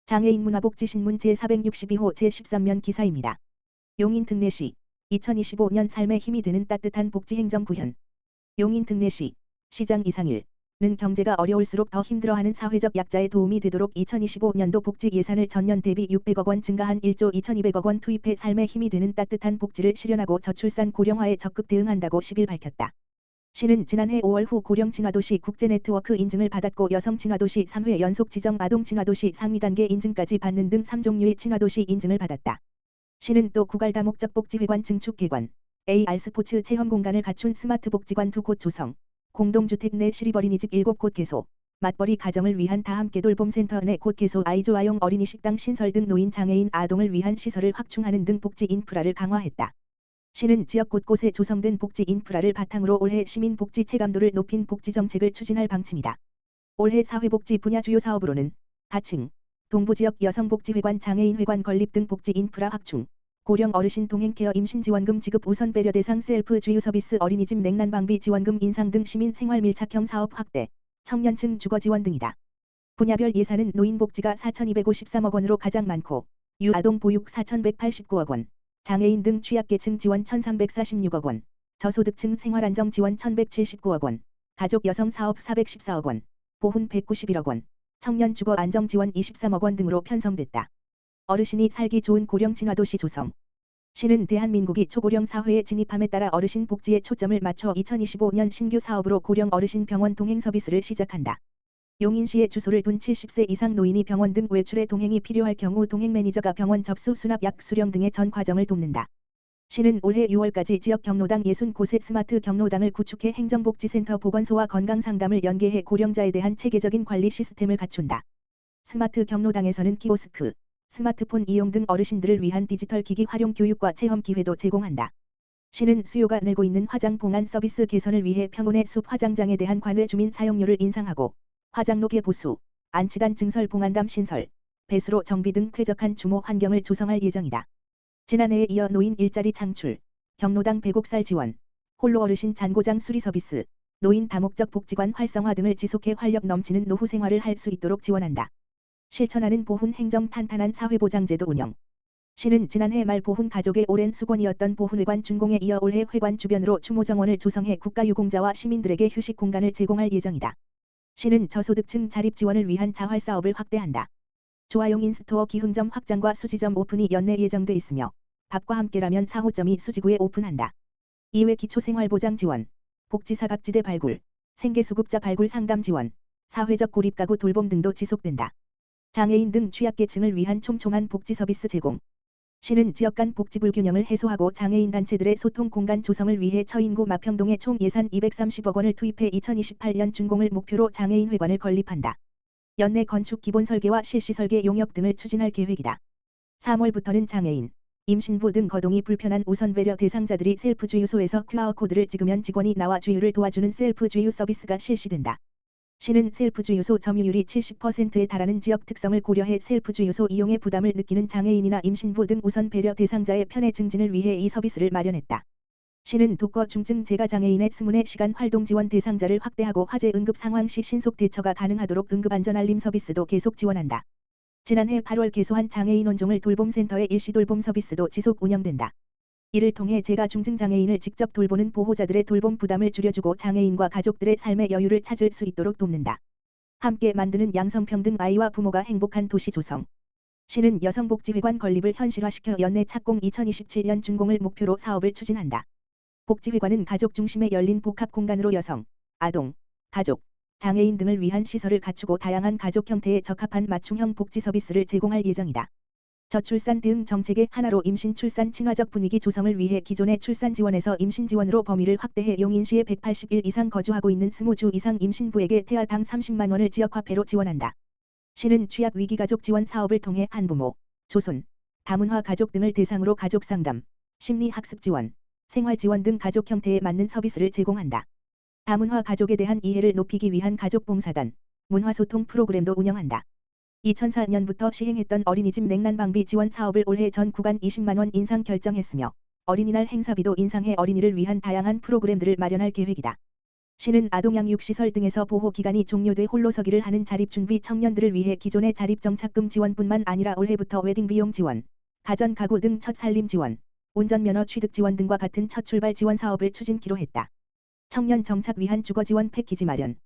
장애인 문화복지신문 제462호 제13면 기사입니다. 용인 특례시 2025년 삶의 힘이 되는 따뜻한 복지행정 구현. 용인 특례시 시장 이상일은 경제가 어려울수록 더 힘들어하는 사회적 약자에 도움이 되도록 2025년도 복지 예산을 전년 대비 600억 원 증가한 1조 2200억 원 투입해 삶의 힘이 되는 따뜻한 복지를 실현하고 저출산 고령화에 적극 대응한다고 10일 밝혔다. 시는 지난해 5월 후 고령 친화도시 국제네트워크 인증을 받았고 여성 친화도시 3회 연속 지정 아동 친화도시 상위 단계 인증까지 받는 등 3종류의 친화도시 인증을 받았다. 시는 또 구갈 다목적 복지회관 증축 개관, AR 스포츠 체험 공간을 갖춘 스마트 복지관 2곳 조성, 공동주택 내 시립어린이집 7곳 개소, 맞벌이 가정을 위한 다함께 돌봄센터 4곳 개소 아이조아용 어린이식당 신설 등 노인 장애인 아동을 위한 시설을 확충하는 등 복지 인프라를 강화했다. 시는 지역 곳곳에 조성된 복지 인프라를 바탕으로 올해 시민 복지 체감도를 높인 복지 정책을 추진할 방침이다. 올해 사회복지 분야 주요 사업으로는 가층, 동부지역 여성복지회관 장애인회관 건립 등 복지 인프라 확충, 고령 어르신 동행케어 임신지원금 지급 우선 배려 대상 셀프 주유 서비스 어린이집 냉난방비 지원금 인상 등 시민 생활 밀착형 사업 확대, 청년층 주거 지원 등이다. 분야별 예산은 노인복지가 4,253억 원으로 가장 많고 유아동 보육 4,189억 원, 장애인 등 취약계층 지원 1,346억 원, 저소득층 생활안정 지원 1,179억 원, 가족 여성 사업 414억 원, 보훈 191억 원, 청년 주거 안정 지원 23억 원 등으로 편성됐다. 어르신이 살기 좋은 고령 친화도시 조성. 시는 대한민국이 초고령 사회에 진입함에 따라 어르신 복지에 초점을 맞춰 2025년 신규 사업으로 고령 어르신 병원 동행 서비스를 시작한다. 용인시에 주소를 둔 70세 이상 노인이 병원 등 외출에 동행이 필요할 경우 동행 매니저가 병원 접수 수납 약 수령 등의 전 과정을 돕는다. 시는 올해 6월까지 지역 경로당 60곳의 스마트 경로당을 구축해 행정복지센터 보건소와 건강상담을 연계해 고령자에 대한 체계적인 관리 시스템을 갖춘다. 스마트 경로당에서는 키오스크, 스마트폰 이용 등 어르신들을 위한 디지털 기기 활용 교육과 체험 기회도 제공한다. 시는 수요가 늘고 있는 화장 봉안 서비스 개선을 위해 평온의 숲 화장장에 대한 관외 주민 사용료를 인상하고 화장로계 보수, 안치단 증설 봉안담 신설, 배수로 정비 등 쾌적한 주모 환경을 조성할 예정이다. 지난해에 이어 노인 일자리 창출, 경로당 배곡살 지원, 홀로 어르신 잔고장 수리 서비스, 노인 다목적 복지관 활성화 등을 지속해 활력 넘치는 노후 생활을 할 수 있도록 지원한다. 실천하는 보훈 행정 탄탄한 사회보장제도 운영. 시는 지난해 말 보훈 가족의 오랜 수건이었던 보훈회관 준공에 이어 올해 회관 주변으로 추모정원을 조성해 국가유공자와 시민들에게 휴식 공간을 제공할 예정이다. 시는 저소득층 자립 지원을 위한 자활사업을 확대한다. 조아용 인스토어 기흥점 확장과 수지점 오픈이 연내 예정돼 있으며 밥과 함께라면 4호점이 수지구에 오픈한다. 이외 기초생활보장 지원, 복지사각지대 발굴, 생계수급자 발굴 상담 지원, 사회적 고립가구 돌봄 등도 지속된다. 장애인 등 취약계층을 위한 촘촘한 복지 서비스 제공. 시는 지역 간 복지 불균형을 해소하고 장애인 단체들의 소통 공간 조성을 위해 처인구 마평동에 총 예산 230억 원을 투입해 2028년 준공을 목표로 장애인 회관을 건립한다. 연내 건축 기본 설계와 실시 설계 용역 등을 추진할 계획이다. 3월부터는 장애인, 임신부 등 거동이 불편한 우선 배려 대상자들이 셀프 주유소에서 QR코드를 찍으면 직원이 나와 주유를 도와주는 셀프 주유 서비스가 실시된다. 시는 셀프 주유소 점유율이 70%에 달하는 지역 특성을 고려해 셀프 주유소 이용에 부담을 느끼는 장애인이나 임신부 등 우선 배려 대상자의 편의 증진을 위해 이 서비스를 마련했다. 시는 독거 중증 재가 장애인의 24시간 활동 지원 대상자를 확대하고 화재 응급 상황 시 신속 대처가 가능하도록 응급안전 알림 서비스도 계속 지원한다. 지난해 8월 개소한 장애인 원종을 돌봄센터의 일시 돌봄 서비스도 지속 운영된다. 이를 통해 재가 중증 장애인을 직접 돌보는 보호자들의 돌봄 부담을 줄여주고 장애인과 가족들의 삶의 여유를 찾을 수 있도록 돕는다. 함께 만드는 양성평등 아이와 부모가 행복한 도시 조성. 시는 여성복지회관 건립을 현실화시켜 연내 착공 2027년 준공을 목표로 사업을 추진한다. 복지회관은 가족 중심의 열린 복합 공간으로 여성, 아동, 가족, 장애인 등을 위한 시설을 갖추고 다양한 가족 형태에 적합한 맞춤형 복지 서비스를 제공할 예정이다. 저출산 대응 정책의 하나로 임신 출산 친화적 분위기 조성을 위해 기존의 출산 지원에서 임신 지원으로 범위를 확대해 용인시에 180일 이상 거주하고 있는 20주 이상 임신부에게 태아당 30만 원을 지역화폐로 지원한다. 시는 취약 위기 가족 지원 사업을 통해 한부모, 조손, 다문화 가족 등을 대상으로 가족 상담, 심리 학습 지원, 생활 지원 등 가족 형태에 맞는 서비스를 제공한다. 다문화 가족에 대한 이해를 높이기 위한 가족 봉사단, 문화소통 프로그램도 운영한다. 2004년부터 시행했던 어린이집 냉난방비 지원 사업을 올해 전 구간 20만 원 인상 결정했으며 어린이날 행사비도 인상해 어린이를 위한 다양한 프로그램들을 마련할 계획이다. 시는 아동양육시설 등에서 보호기간이 종료돼 홀로서기를 하는 자립준비 청년들을 위해 기존의 자립정착금 지원뿐만 아니라 올해부터 웨딩비용 지원, 가전 가구 등 첫 살림 지원, 운전면허 취득 지원 등과 같은 첫 출발 지원 사업을 추진키로 했다. 청년 정착 위한 주거 지원 패키지 마련.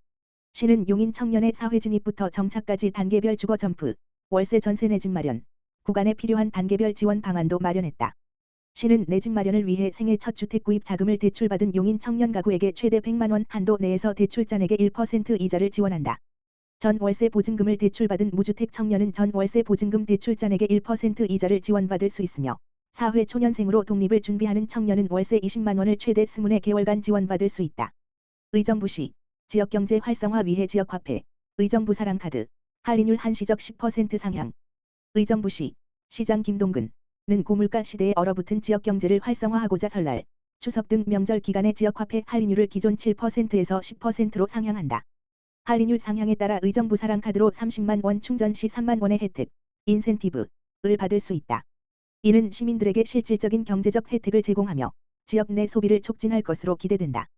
시는 용인 청년의 사회 진입부터 정착까지 단계별 주거 점프, 월세 전세 내 집 마련, 구간에 필요한 단계별 지원 방안도 마련했다. 시는 내 집 마련을 위해 생애 첫 주택 구입 자금을 대출받은 용인 청년 가구에게 최대 100만 원 한도 내에서 대출잔액의 1% 이자를 지원한다. 전 월세 보증금을 대출받은 무주택 청년은 전 월세 보증금 대출잔액의 1% 이자를 지원받을 수 있으며 사회 초년생으로 독립을 준비하는 청년은 월세 20만 원을 최대 24개월간 지원받을 수 있다. 의정부시 지역경제 활성화 위해 지역화폐, 의정부 사랑카드, 할인율 한시적 10% 상향. 의정부시 시장 김동근은 고물가 시대에 얼어붙은 지역경제를 활성화하고자 설날, 추석 등 명절 기간에 지역화폐 할인율을 기존 7%에서 10%로 상향한다. 할인율 상향에 따라 의정부 사랑카드로 30만 원 충전 시 3만 원의 혜택, 인센티브를 받을 수 있다. 이는 시민들에게 실질적인 경제적 혜택을 제공하며 지역 내 소비를 촉진할 것으로 기대된다.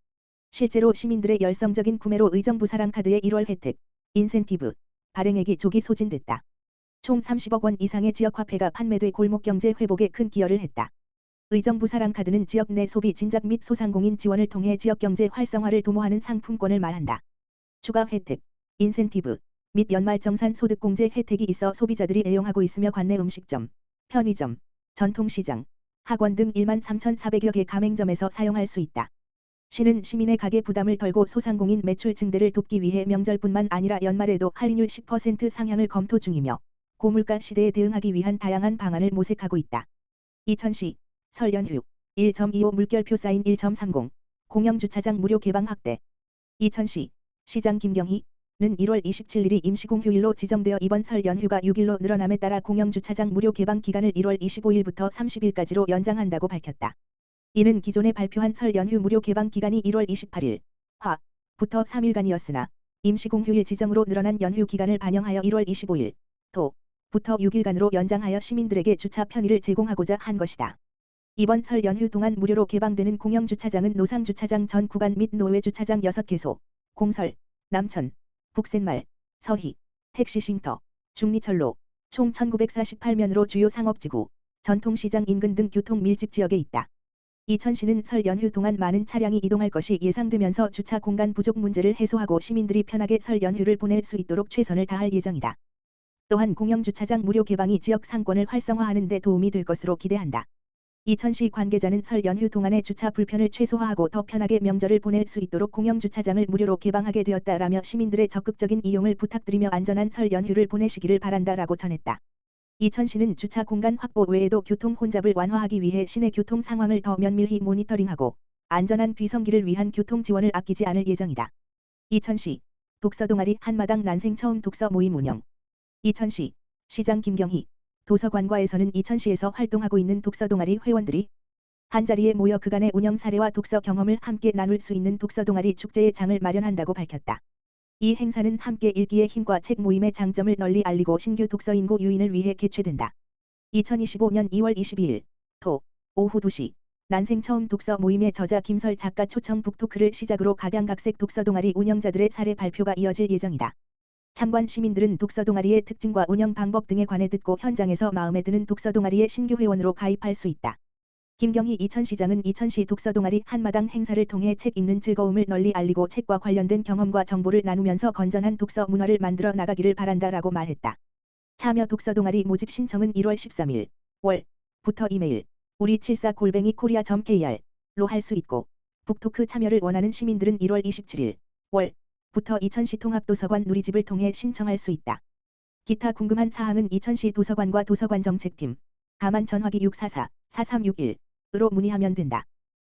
실제로 시민들의 열성적인 구매로 의정부 사랑카드의 1월 혜택, 인센티브, 발행액이 조기 소진됐다. 총 30억 원 이상의 지역화폐가 판매돼 골목경제 회복에 큰 기여를 했다. 의정부 사랑카드는 지역 내 소비 진작 및 소상공인 지원을 통해 지역경제 활성화를 도모하는 상품권을 말한다. 추가 혜택, 인센티브 및 연말정산 소득공제 혜택이 있어 소비자들이 애용하고 있으며 관내 음식점, 편의점, 전통시장, 학원 등 1만 3,400여 개 가맹점에서 사용할 수 있다. 시는 시민의 가계 부담을 덜고 소상공인 매출 증대를 돕기 위해 명절뿐만 아니라 연말에도 할인율 10% 상향을 검토 중이며 고물가 시대에 대응하기 위한 다양한 방안을 모색하고 있다. 이천시 설 연휴 1.25 물결표 사인 1.30 공영주차장 무료 개방 확대. 이천시 시장 김경희는 1월 27일이 임시공휴일로 지정되어 이번 설 연휴가 6일로 늘어남에 따라 공영주차장 무료 개방 기간을 1월 25일부터 30일까지로 연장한다고 밝혔다. 이는 기존에 발표한 설 연휴 무료 개방 기간이 1월 28일 화부터 3일간이었으나 임시공휴일 지정으로 늘어난 연휴 기간을 반영하여 1월 25일 토부터 6일간으로 연장하여 시민들에게 주차 편의를 제공하고자 한 것이다. 이번 설 연휴 동안 무료로 개방되는 공영주차장은 노상주차장 전 구간 및 노외주차장 6개소, 공설, 남천, 북센말, 서희, 택시쉼터, 중리철로, 총 1948면으로 주요 상업지구, 전통시장 인근 등 교통 밀집 지역에 있다. 이천시는 설 연휴 동안 많은 차량이 이동할 것이 예상되면서 주차 공간 부족 문제를 해소하고 시민들이 편하게 설 연휴를 보낼 수 있도록 최선을 다할 예정이다. 또한 공영주차장 무료 개방이 지역 상권을 활성화하는 데 도움이 될 것으로 기대한다. 이천시 관계자는 설 연휴 동안의 주차 불편을 최소화하고 더 편하게 명절을 보낼 수 있도록 공영주차장을 무료로 개방하게 되었다라며 시민들의 적극적인 이용을 부탁드리며 안전한 설 연휴를 보내시기를 바란다라고 전했다. 이천시는 주차 공간 확보 외에도 교통 혼잡을 완화하기 위해 시내 교통 상황을 더 면밀히 모니터링하고 안전한 뒤섬기를 위한 교통 지원을 아끼지 않을 예정이다. 이천시 독서 동아리 한마당 난생 처음 독서 모임 운영. 이천시 시장 김경희 도서관과에서는 이천시에서 활동하고 있는 독서 동아리 회원들이 한자리에 모여 그간의 운영 사례와 독서 경험을 함께 나눌 수 있는 독서 동아리 축제의 장을 마련한다고 밝혔다. 이 행사는 함께 읽기의 힘과 책 모임의 장점을 널리 알리고 신규 독서 인구 유인을 위해 개최된다. 2025년 2월 22일 오후 2시 난생 처음 독서 모임의 저자 김설 작가 초청 북토크를 시작으로 각양각색 독서 동아리 운영자들의 사례 발표가 이어질 예정이다. 참관 시민들은 독서 동아리의 특징과 운영 방법 등에 관해 듣고 현장에서 마음에 드는 독서 동아리의 신규 회원으로 가입할 수 있다. 김경희 이천시장은 이천시 독서 동아리 한마당 행사를 통해 책 읽는 즐거움을 널리 알리고 책과 관련된 경험과 정보를 나누면서 건전한 독서 문화를 만들어 나가기를 바란다라고 말했다. 참여 독서 동아리 모집 신청은 1월 13일 월부터 이메일 우리74@korea.kr로 할 수 있고 북토크 참여를 원하는 시민들은 1월 27일 월부터 이천시 통합도서관 누리집을 통해 신청할 수 있다. 기타 궁금한 사항은 이천시 도서관과 도서관정책팀 가만 전화기 644-4361으로 문의하면 된다.